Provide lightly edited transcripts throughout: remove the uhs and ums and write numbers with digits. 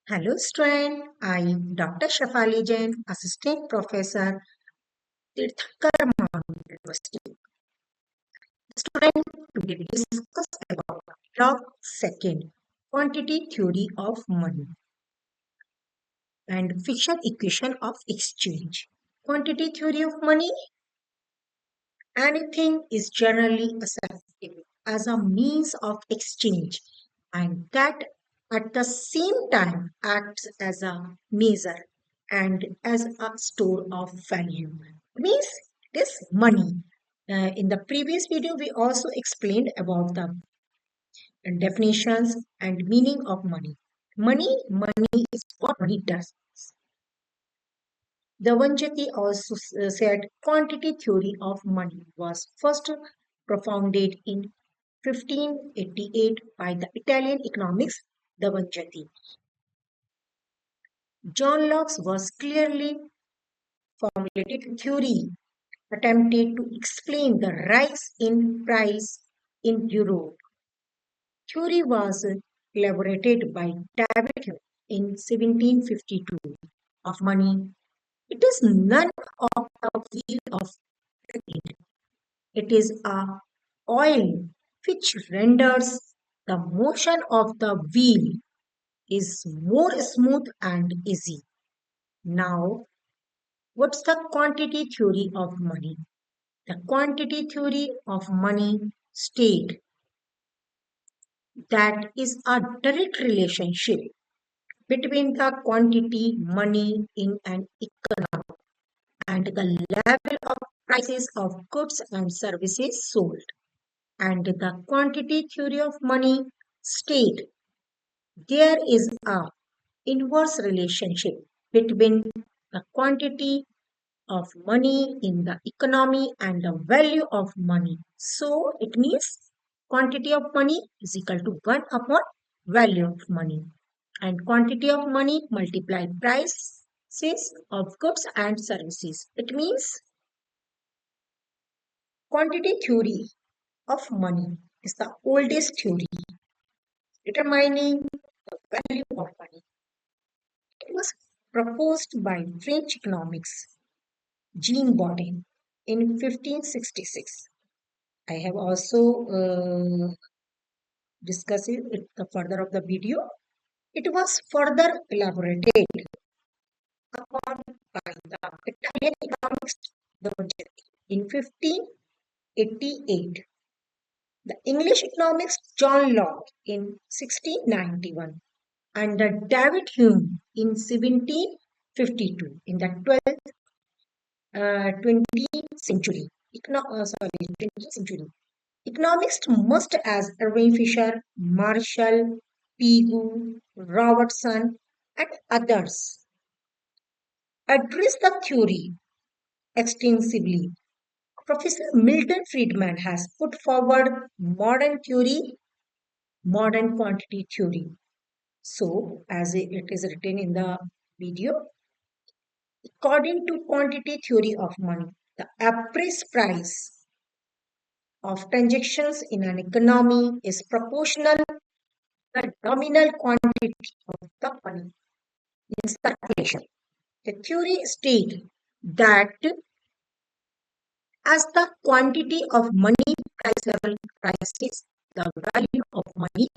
Hello, student. I am Dr. Shafali Jain, Assistant Professor, Tirthankar Mahal University. Student, today we discuss about Law Second, Quantity Theory of Money and Fisher Equation of Exchange. Quantity Theory of Money, anything is generally accepted as a means of exchange and that at the same time acts as a measure and as a store of value. Means this money. In the previous video, we also explained about the definitions and meaning of money. Money is what money does. Devanjati also said quantity theory of money was first propounded in 1588 by the Italian economics Devanjati. John Locke's was clearly formulated theory attempted to explain the rise in price in Europe. Theory was elaborated by David Hume in 1752 of money. It is none of the wheel of trade. It is a oil which renders the motion of the wheel is more smooth and easy. Now, what's the quantity theory of money? The quantity theory of money state that is a direct relationship between the quantity money in an economy and the level of prices of goods and services sold. And the quantity theory of money state there is a inverse relationship between the quantity of money in the economy and the value of money. So it means quantity of money is equal to 1 upon value of money. And quantity of money multiplied prices of goods and services. It means quantity theory of money is the oldest theory determining the value of money. It was proposed by French economics Jean Bodin in 1566. I have also discussed it the further of the video. It was further elaborated upon by the Italian economist in 1588. The English economist John Locke in 1691 and David Hume in 1752 in the 20th century. 20th century. Economists must as Irving Fisher, Marshall, Pigou, Robertson, and others address the theory extensively. Professor Milton Friedman has put forward modern theory, modern quantity theory. So, as it is written in the video, according to quantity theory of money, the average price of transactions in an economy is proportional to the nominal quantity of the money in circulation. The theory states that as the quantity of money price level rises, the value of money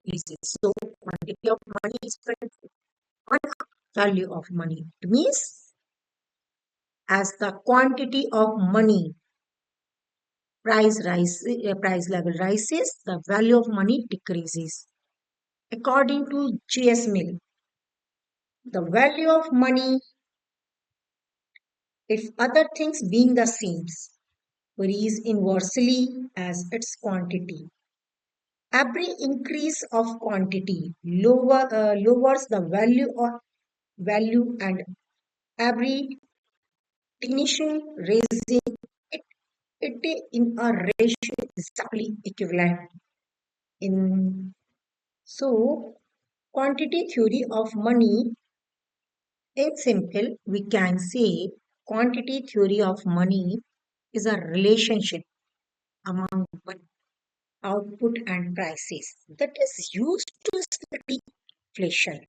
increases. So, quantity of money is equal to one value of money. It means as the quantity of money price level rises, the value of money decreases. According to J.S. Mill, the value of money, if other things being the same, varies inversely as its quantity. Every increase of quantity lowers the value and every diminishing raising it, it in a ratio is exactly equivalent. In so quantity theory of money in simple we can say quantity theory of money is a relationship among output and prices that is used to study inflation.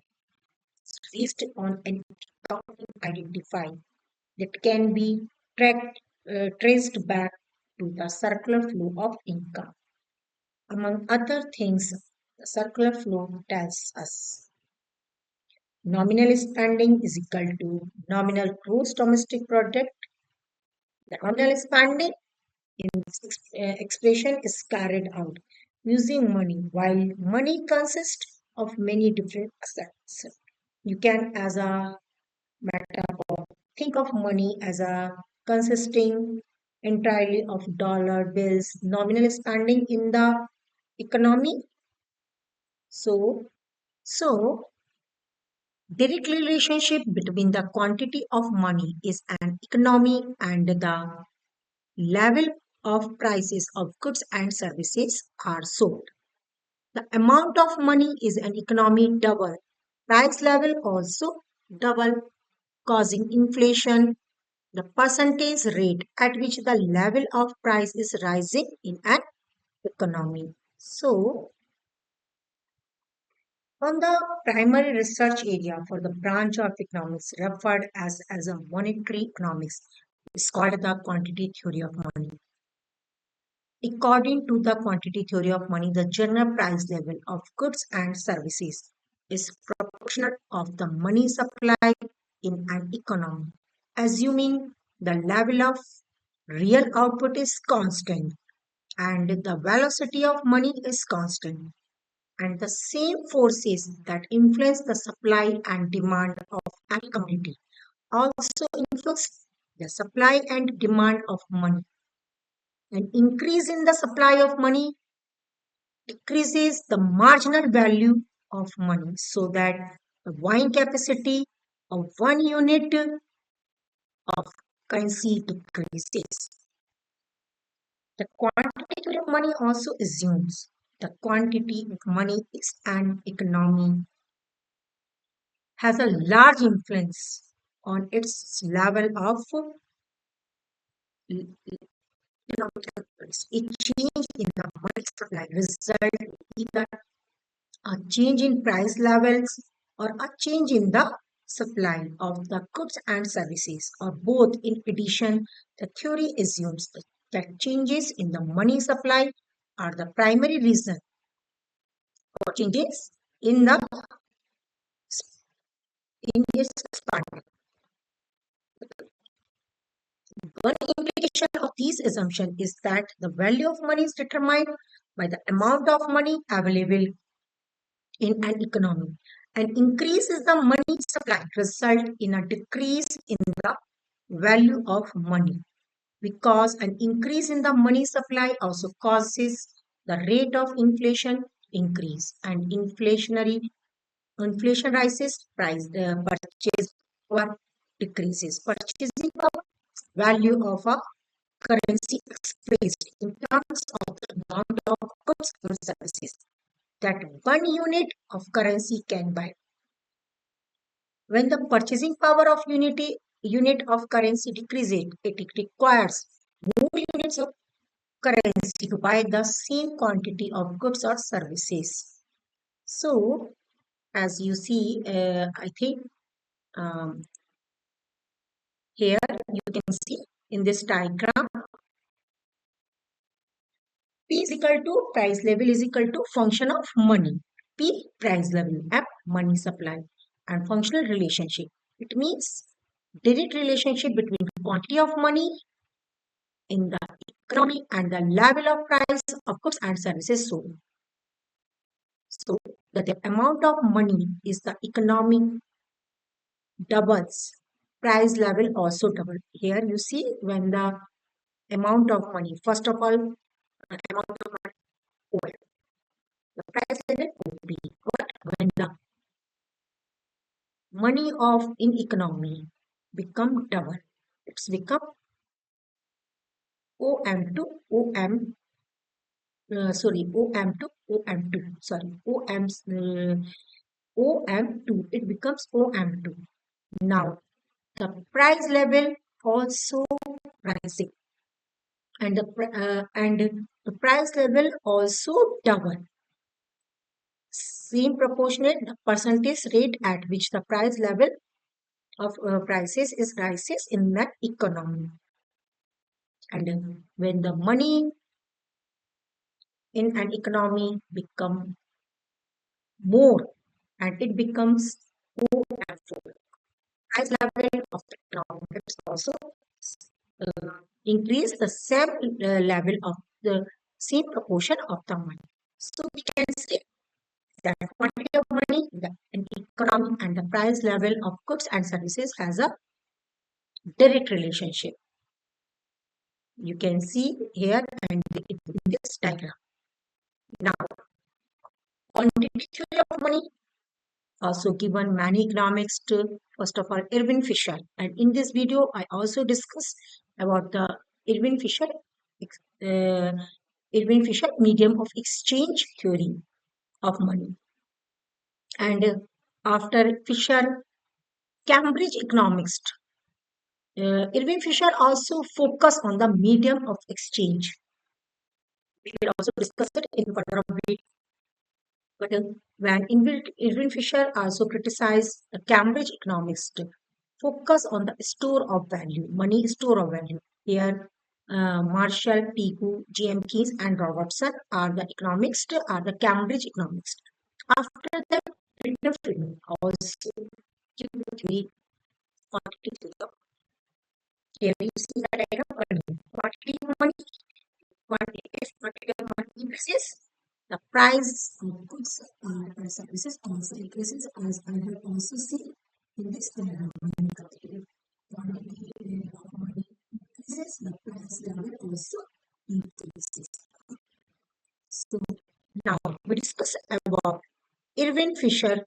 based on an accounting identifier that can be traced back to the circular flow of income. Among other things, the circular flow tells us nominal spending is equal to nominal gross domestic product. The nominal spending in this expression is carried out using money, while money consists of many different assets. You can, as a metaphor, think of money as a consisting entirely of dollar bills, nominal spending in the economy. So, so, direct relationship between the quantity of money is an economy and the level of prices of goods and services are sold. The amount of money is an economy double. Price level also double, causing inflation. The percentage rate at which the level of price is rising in an economy. So, on the primary research area for the branch of economics referred as a monetary economics is called the quantity theory of money. According to the quantity theory of money, the general price level of goods and services is proportional of the money supply in an economy, assuming the level of real output is constant and the velocity of money is constant, and the same forces that influence the supply and demand of any commodity also influence the supply and demand of money. An increase in the supply of money decreases the marginal value of money so that the buying capacity of one unit of currency decreases. The quantity theory of money also assumes the quantity of money is an economy has a large influence on its level of economic influence. A change in the money supply result in either a change in price levels or a change in the supply of the goods and services, or both. In addition, the theory assumes that changes in the money supply are the primary reason for changes in the in its expanding. One implication of these assumptions is that the value of money is determined by the amount of money available in an economy. An increase in the money supply result in a decrease in the value of money, because an increase in the money supply also causes the rate of inflation increase, and inflation rises, purchase power decreases. Purchasing power, value of a currency expressed in terms of the amount of goods or services that one unit of currency can buy. When the purchasing power of unit of currency decreases, it requires more units of currency to buy the same quantity of goods or services. So, as you see, I think um, here you can see in this diagram, P is equal to price level is equal to function of money. P price level, F money supply, and functional relationship. It means direct relationship between quantity of money in the economy and the level of price of goods and services sold. So that the amount of money is the economic doubles, price level also double. Here you see when the amount of money, first of all, amount of money, O, the price level will be what? When the money of in economy become double, it's become OM to OM, sorry, OM to OM2, sorry, OM2, it becomes OM2. Now, the price level also rising, and the price level also double. same proportionate the percentage rate at which the price level of prices is rises in that economy. And when the money in an economy become more and it becomes more and more, price level of the economy is also increase the same level of the same proportion of the money. So we can say that quantity of money, the economy, and the price level of goods and services has a direct relationship. You can see here and in this diagram. Now, quantity theory of money also given many economics to first of all Irving Fisher, and in this video I also discuss about the Irving Fisher uh, Irving Fisher medium of exchange theory of money. And after Fisher, Cambridge economics, Irving Fisher also focused on the medium of exchange. We will also discuss it in further video. But when Irving Fisher also criticized the Cambridge economics to focus on the store of value, money store of value. Here, Marshall, Pigou, G.M. Keynes, and Robertson are the economists, are the Cambridge economists. After that, Friedman also give the theory quantity theory. Here you see the diagram again. Quantity of money, quantity of money increases, the price of goods and services also increases, as I have also seen in this diagram. Quantity of money increases, the price level also increases. So now we discuss about Irving Fisher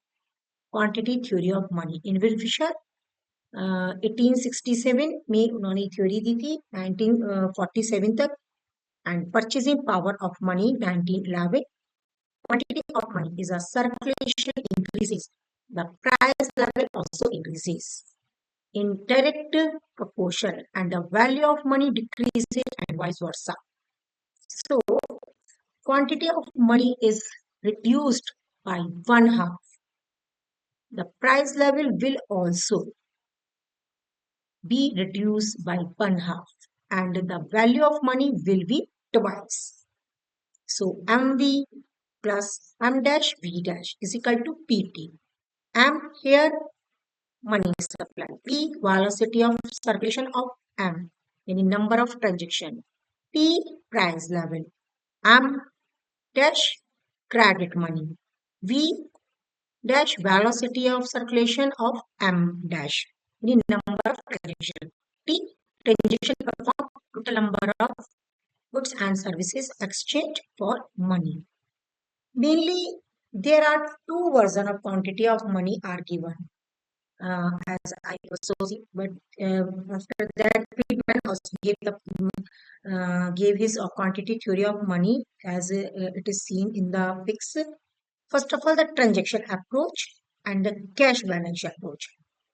quantity theory of money. Irving Fisher 1867 में उन्होंने theory दी थी 1947 तक. And purchasing power of money 1911. Quantity of money is a circulation increases, the price level also increases in direct proportion, and the value of money decreases and vice versa. So quantity of money is reduced by one half. The price level will also be reduced by one half, and the value of money will be twice. So MV plus M dash V dash is equal to PT. M here money supply. P velocity of circulation of M, any number of transaction. P price level. M dash credit money. V dash velocity of circulation of M dash, any number of transaction. T transaction performed, total number of goods and services exchanged for money. Mainly, there are two versions of quantity of money are given. As I also see, but after that, Friedman also gave his quantity theory of money as it is seen in the fix. First of all, the transaction approach and the cash balance approach.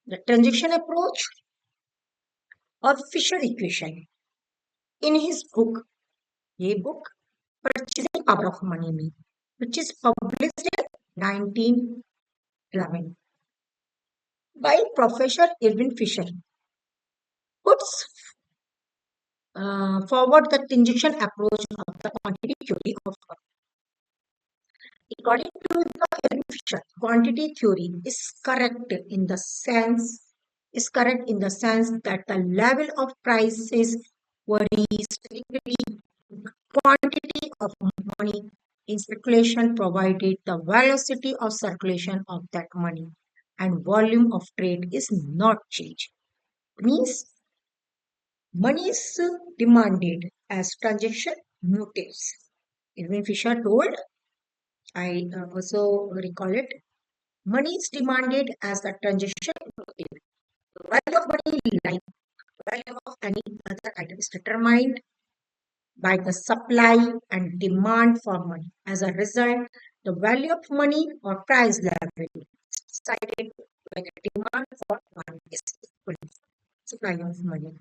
The transaction approach or Fisher equation. In his book, Purchasing Power of Money, which is published in 1911 by Professor Irving Fisher, puts forward the transaction approach of the quantity theory of money. According to the Irving Fisher, quantity theory is correct in the sense that the level of prices varies strictly. Quantity of money in circulation provided the velocity of circulation of that money and volume of trade is not changed. Means money is demanded as transaction motives. Irving Fisher told, I also recall it, money is demanded as the transaction motive. The value of money, like value of any other item, is determined by the supply and demand for money. As a result, the value of money or price level is decided by the demand for money is equal to supply of money.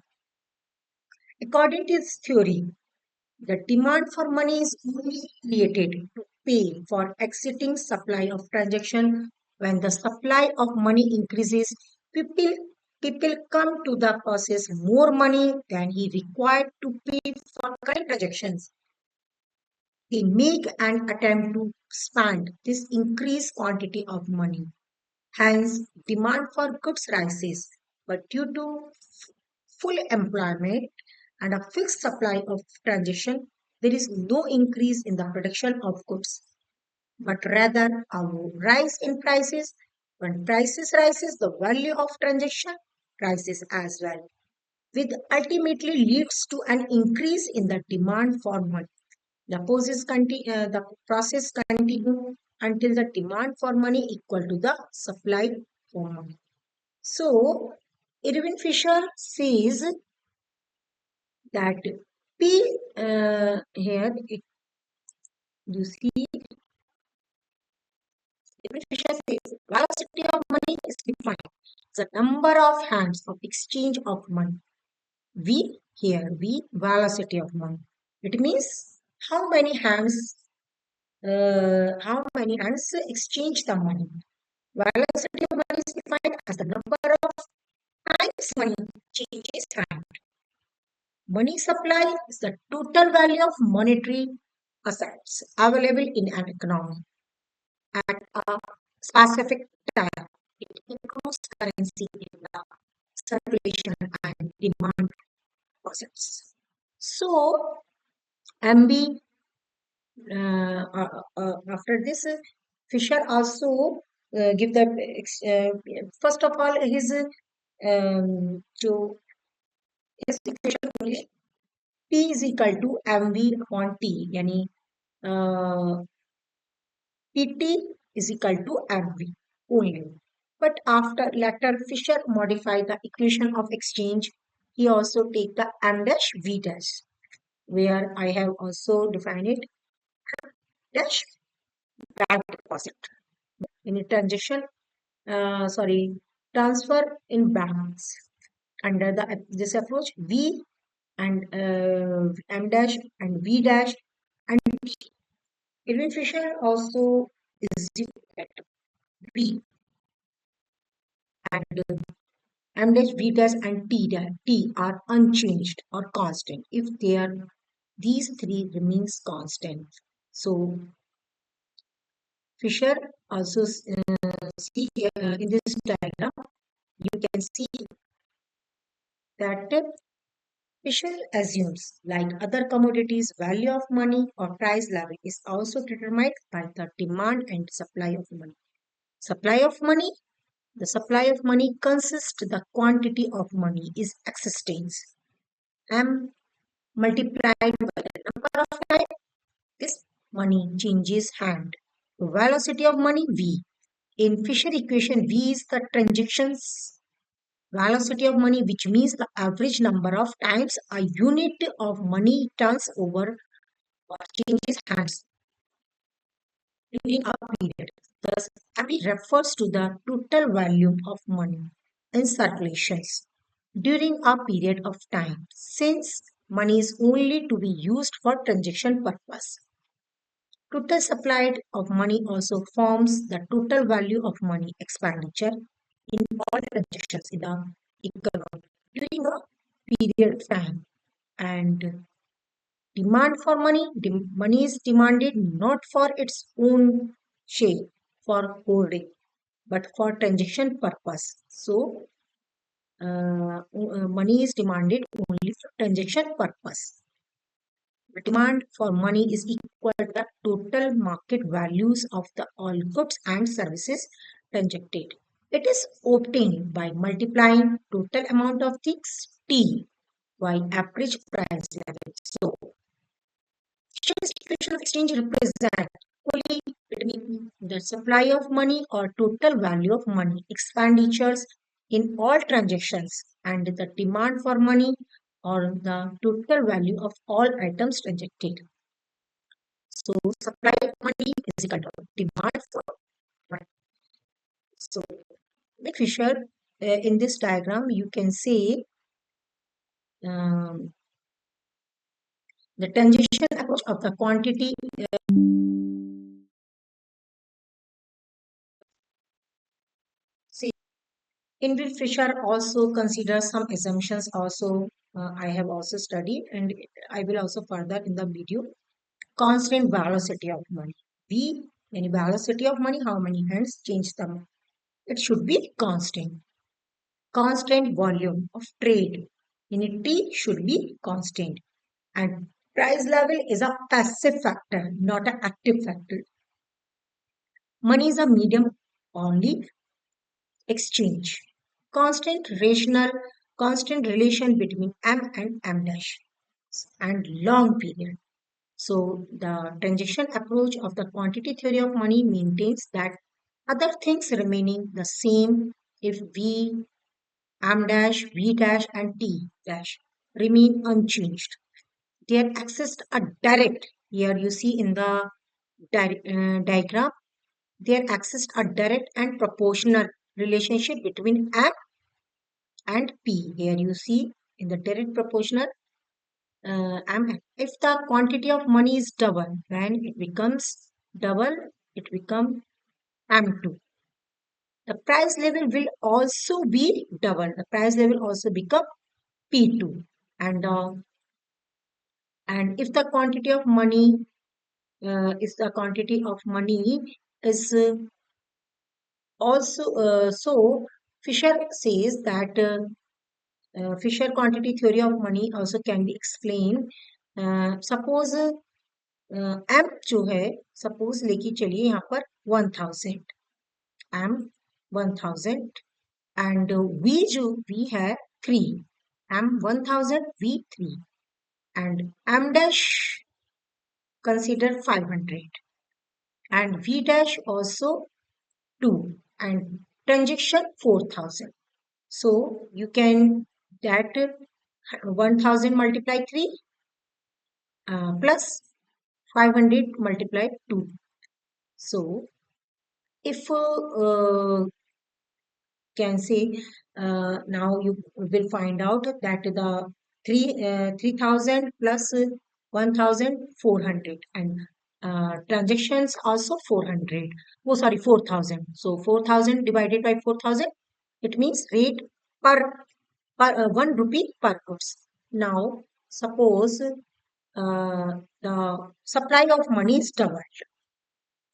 According to this theory, the demand for money is only created to pay for exiting supply of transaction. When the supply of money increases, people people come to the possess more money than he required to pay for current transactions. They make an attempt to spend this increased quantity of money. Hence, demand for goods rises, but due to full employment and a fixed supply of transaction, there is no increase in the production of goods, but rather a rise in prices. When prices rises, the value of transaction rises as well, which ultimately leads to an increase in the demand for money. The process continue until the demand for money equal to the supply for money. So, Irving Fisher says that here you see Irving Fisher says velocity of money is defined as the number of hands of exchange of money. V velocity of money. It means how many hands exchange the money. Velocity of money is defined as the number of times money changes hands. Money supply is the total value of monetary assets available in an economy at a specific time. It includes currency in the circulation and demand process. So, MB, after this, Fisher also give the first of all his to his equation only P is equal to mv upon T, yani PT is equal to mv only. But after later Fisher modified the equation of exchange, he also take the m dash v dash, where I have also defined it dash bank deposit in a transaction, sorry, transfer in banks. Under this approach, V and m dash and v dash and Irving Fisher also is at V and M dash, V dash, and T are unchanged or constant if they are these three remains constant. So Fisher also see in this diagram you can see that Fisher assumes like other commodities value of money or price level is also determined by the demand and supply of money. Supply of money The supply of money consists the quantity of money is existence. M multiplied by the number of time this money changes hand. The velocity of money V. In Fisher equation, V is the transactions velocity of money, which means the average number of times a unit of money turns over or changes hands during a period. Thus, MB refers to the total volume of money in circulations during a period of time, since money is only to be used for transaction purpose. Total supply of money also forms the total value of money expenditure in all transactions in the economy during a period of time. And demand for money, money is demanded not for its own shape for holding, but for transaction purpose. So, money is demanded only for transaction purpose. The demand for money is equal to the total market values of the all goods and services transacted. It is obtained by multiplying total amount of things T by average price level. So, equation of exchange represent equally between the supply of money or total value of money expenditures in all transactions and the demand for money or the total value of all items transacted. So supply of money is equal to demand for money. So with Fisher, in this diagram, you can say um, the transaction approach of the quantity Ingrid Fisher also considers some assumptions also I have also studied and I will also further in the video. Constant velocity of money. V, any velocity of money, how many hands change the money. It should be constant. Constant volume of trade. In T should be constant. And price level is a passive factor, not an active factor. Money is a medium only exchange. Constant rational, constant relation between M and M dash and long period. So the transaction approach of the quantity theory of money maintains that other things remaining the same if V, M dash, V dash and T dash remain unchanged. There exists a direct, here you see in the diagram, there exists a direct and proportional relationship between M and P. Here you see in the direct proportional if the quantity of money is double, when it becomes double, it becomes M2. The price level will also be double. The price level also become P2. And and if the quantity of money is also so Fisher says that Fisher quantity theory of money also can be explained. Suppose M जो है suppose लेके चलिए यहाँ पर 1000 M 1000 and V जो V है 3 M 1000 V 3 and M dash consider 500 and v dash also 2 and transaction 4000. So you can that 1000 multiply 3 plus 500 multiply 2. So if can say now you will find out that the 3000 plus 1400 and transactions also 400, oh sorry 4000, so 4000 divided by 4000 it means rate per 1 rupee per goods. Now suppose the supply of money is doubled,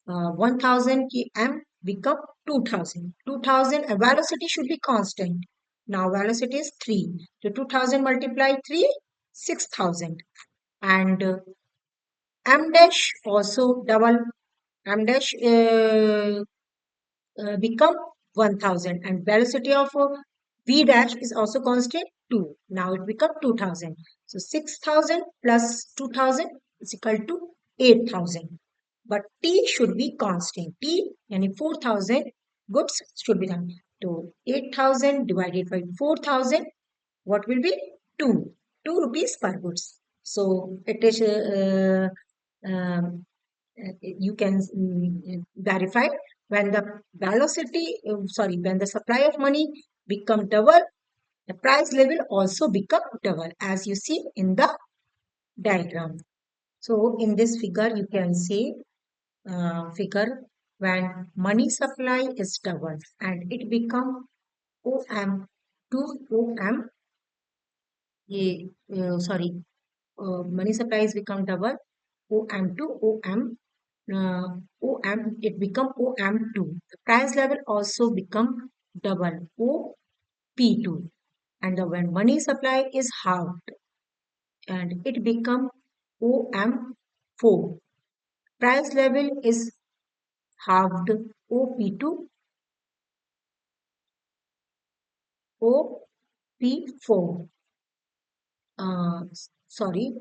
1000 ki m become 2000. 2000 velocity should be constant. Now velocity is 3. So 2000 multiply 3, 6000. And m dash also double. M dash become 1000 and velocity of v dash is also constant 2. Now it become 2000. So 6000 plus 2000 is equal to 8000. But T should be constant. T yani 4000 goods should be done. So 8000 divided by 4000, what will be 2? 2 rupees per goods. So it is you can verify when the velocity, sorry, when the supply of money become double, the price level also become double as you see in the diagram. So in this figure, you can see figure when money supply is doubled and it become OM to OM, sorry, money supply is become double OM to OM, uh, OM, it become OM2. The price level also become double OP2. And when money supply is halved and it become OM4. Price level is halved OP2, OP4. Sorry.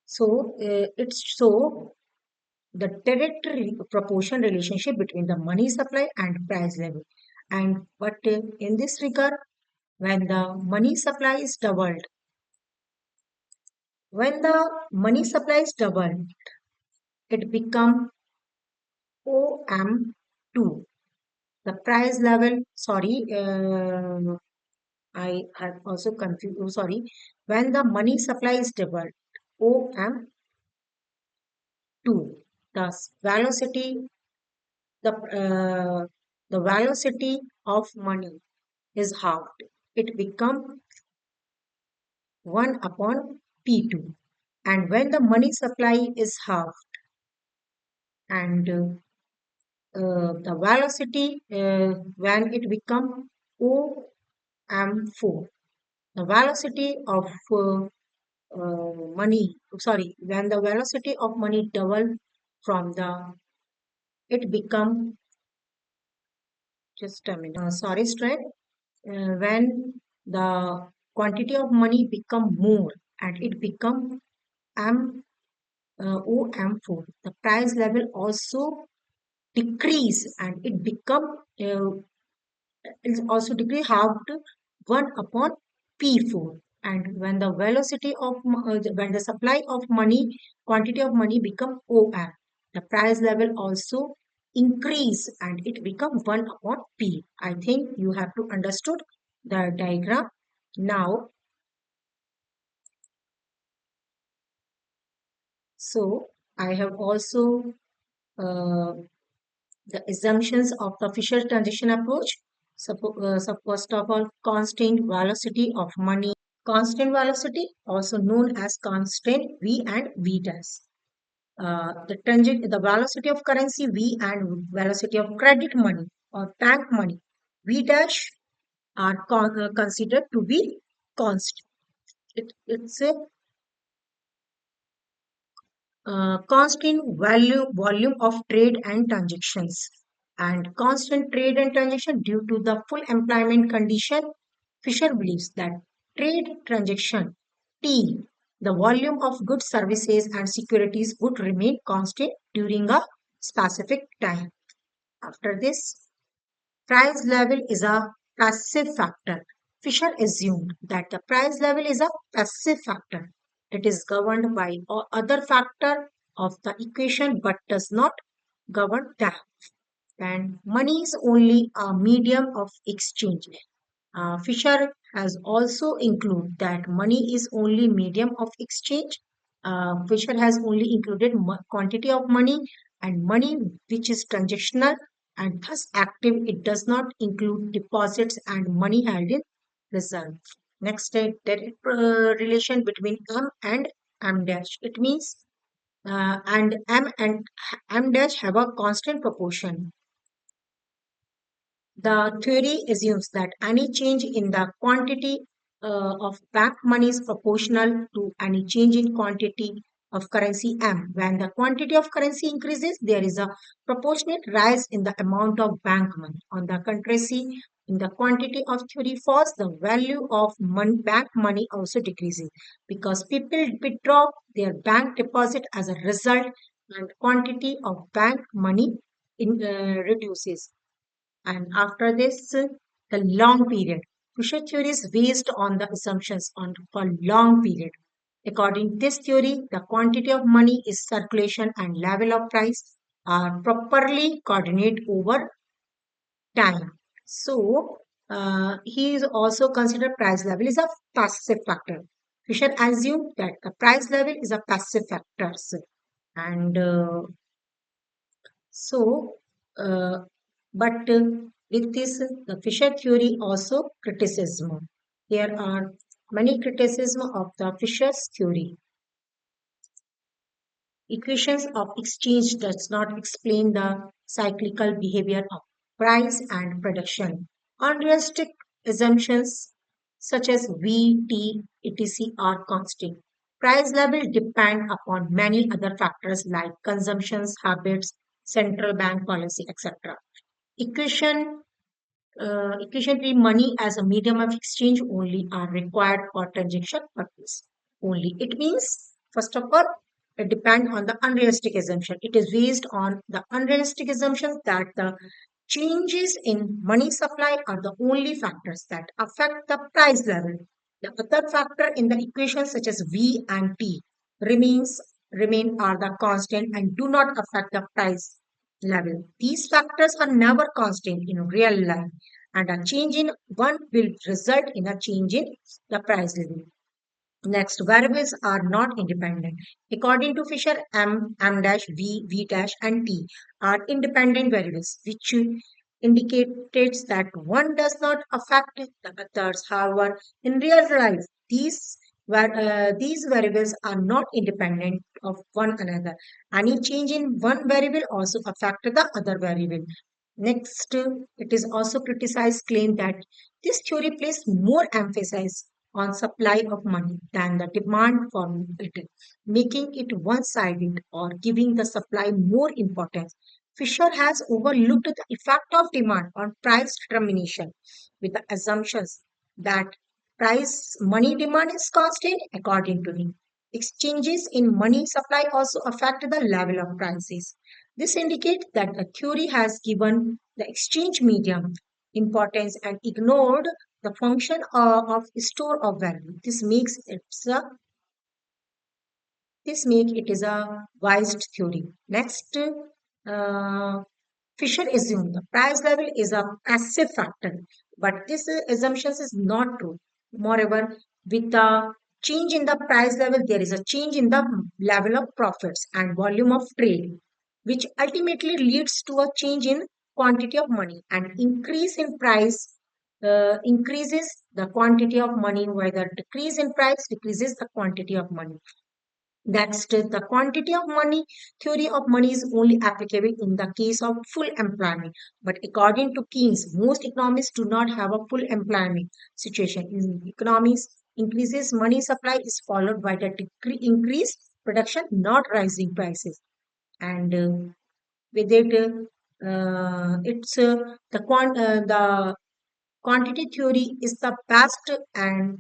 So it's so the direct proportion relationship between the money supply and price level. And but in this regard, when the money supply is doubled, when the money supply is doubled, it become OM2. The price level, sorry, I have also confused. Oh, sorry, when the money supply is doubled, OM2, thus velocity, the velocity of money. is halved. It becomes 1 upon P2. And when the money supply is halved and the velocity when it become OM4, the velocity of money, sorry, when the velocity of money double from the, it become, just a minute, sorry, straight, when the quantity of money become more and it become M OM4, the price level also decrease and it become is also decrease halved 1 upon P4. And when the velocity of when the supply of money, quantity of money become OM, the price level also increase and it become 1 upon P. I think you have to understood the diagram. Now, so I have also uh, the assumptions of the Fisher transition approach. So first of all, constant velocity of money. Constant velocity, also known as constant V and V dash. The velocity of currency V and velocity of credit money or bank money V dash are considered to be constant. It's a constant volume of trade and transactions, and constant trade and transaction due to the full employment condition. Fisher believes that trade transaction T, the volume of goods, services, and securities would remain constant during a specific time. After this, price level is a passive factor. Fisher assumed that the price level is a passive factor. It is governed by other factor of the equation but does not govern them. And money is only a medium of exchange. Fisher has also included that money is only medium of exchange. Fisher has only included quantity of money and money which is transactional and thus active. It does not include deposits and money held in reserve. Next, direct relation between M and M dash. It means and M dash have a constant proportion. The theory assumes that any change in the quantity of bank money is proportional to any change in quantity of currency M. When the quantity of currency increases, there is a proportionate rise in the amount of bank money. On the contrary, in the quantity of theory falls, the value of bank money also decreases because people withdraw their bank deposit as a result, and quantity of bank money reduces. And after this, the long period. Fisher theory is based on the assumptions on for long period. According to this theory, the quantity of money is circulation and level of price are properly coordinated over time. So, he is also considered price level is a passive factor. Fisher assumed that the price level is a passive factor. And so, uh, but with this, the Fisher theory also criticism. There are many criticism of the Fisher's theory. Equations of exchange does not explain the cyclical behavior of price and production. Unrealistic assumptions such as V, T, etc. are constant. Price level depend upon many other factors like consumptions, habits, central bank policy, etc. Equation Equationary money as a medium of exchange only are required for transaction purpose only. It means, first of all, it depends on the unrealistic assumption. It is based on the unrealistic assumption that the changes in money supply are the only factors that affect the price level. The other factor in the equation, such as V and T, remains remain are the constant and do not affect the price level. These factors are never constant in real life, and a change in one will result in a change in the price level. Next, variables are not independent. According to Fisher, M, M dash, V, V dash, and T are independent variables which indicates that one does not affect the others. However, in real life, these variables are not independent of one another. Any change in one variable also affect the other variable. Next, it is also criticized claim that this theory places more emphasis on supply of money than the demand for it, making it one-sided or giving the supply more importance. Fisher has overlooked the effect of demand on price determination with the assumptions that price money demand is constant according to him. Exchanges in money supply also affect the level of prices. This indicates that the theory has given the exchange medium importance and ignored the function of store of value. This make it is a biased theory. Next, uh, Fisher assumed the price level is a passive factor, but this assumption is not true. Moreover, with the change in the price level, there is a change in the level of profits and volume of trade, which ultimately leads to a change in quantity of money, and increase in price increases the quantity of money, while the decrease in price decreases the quantity of money. That's the quantity of money. Theory of money is only applicable in the case of full employment. But according to Keynes, most economists do not have a full employment situation. In economies, increases money supply is followed by the increased production, not rising prices. And with it, it's the quantity theory is the best and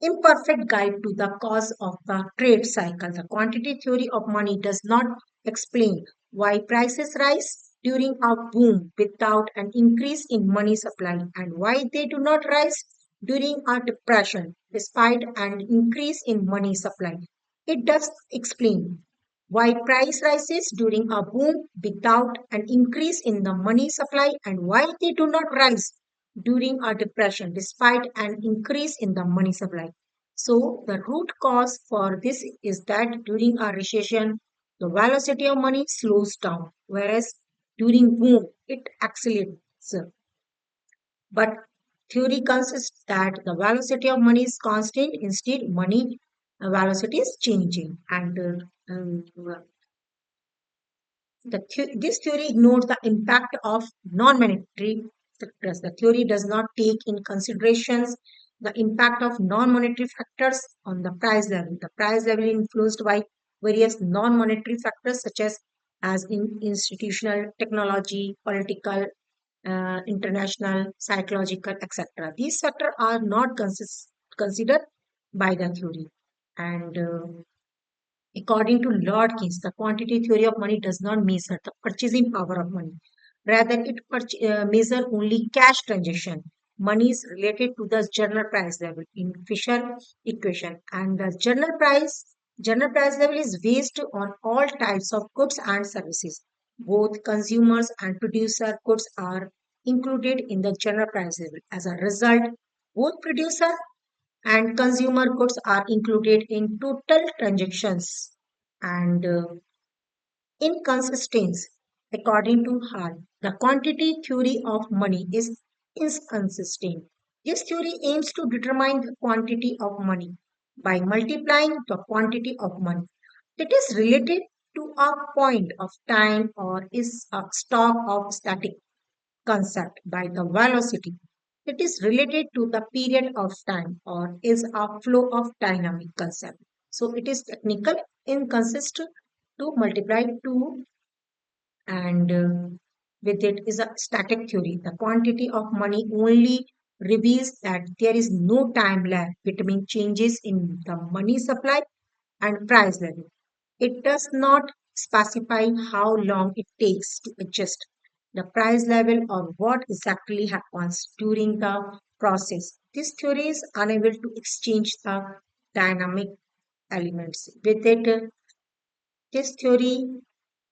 imperfect guide to the cause of the trade cycle. The quantity theory of money does not explain why prices rise during a boom without an increase in money supply, and why they do not rise during a depression despite an increase in money supply. It does explain why price rises during a boom without an increase in the money supply, and why they do not rise during a depression despite an increase in the money supply. So, the root cause for this is that during a recession, the velocity of money slows down, whereas during boom, it accelerates. But theory consists that the velocity of money is constant, instead, money velocity is changing. And this theory ignores the impact of non-monetary factors. The theory does not take in considerations the impact of non-monetary factors on the price level. The price level is influenced by various non-monetary factors such as in institutional, technology, political, international, psychological, etc. These factors are not considered by the theory. And according to Lord Keynes, the quantity theory of money does not measure the purchasing power of money. Rather, it measures only cash transaction. Money is related to the general price level in Fisher equation, and the general price level is based on all types of goods and services. Both consumers and producer goods are included in the general price level. As a result, both producer and consumer goods are included in total transactions. And inconsistency, according to Hall, the quantity theory of money is inconsistent. This theory aims to determine the quantity of money by multiplying the quantity of money that is related to a point of time, or is a stock of static concept by the velocity. It is related to the period of time, or is a flow of dynamic concept. So it is technical inconsistent to multiply 2, and with it is a static theory. The quantity of money only reveals that there is no time lag between changes in the money supply and price level. It does not specify how long it takes to adjust the price level or what exactly happens during the process. This theory is unable to exchange the dynamic elements. With it, this theory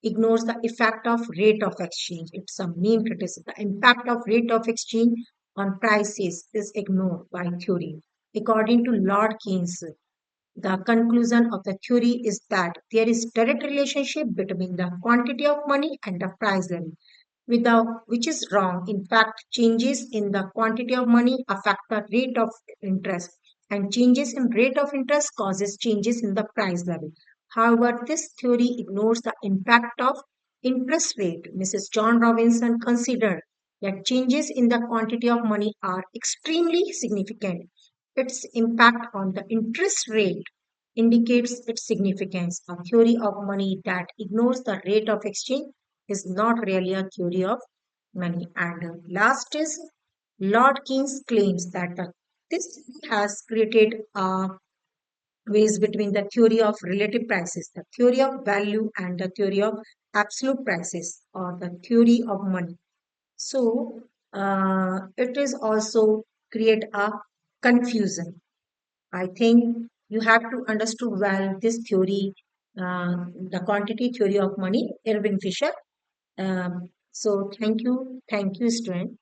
ignores the effect of rate of exchange. It's a main criticism. The impact of rate of exchange on prices is ignored by theory. According to Lord Keynes, the conclusion of the theory is that there is direct relationship between the quantity of money and the price level. without which is wrong. In fact, changes in the quantity of money affect the rate of interest, and changes in rate of interest causes changes in the price level. However, this theory ignores the impact of interest rate. Mrs. John Robinson considered that changes in the quantity of money are extremely significant. Its impact on the interest rate indicates its significance. A theory of money that ignores the rate of exchange is not really a theory of money. And last is Lord Keynes claims that this has created a ways between the theory of relative prices, the theory of value, and the theory of absolute prices or the theory of money. So it is also create a confusion. I think you have to understand well this theory, the quantity theory of money, Irving Fisher. So thank you, student.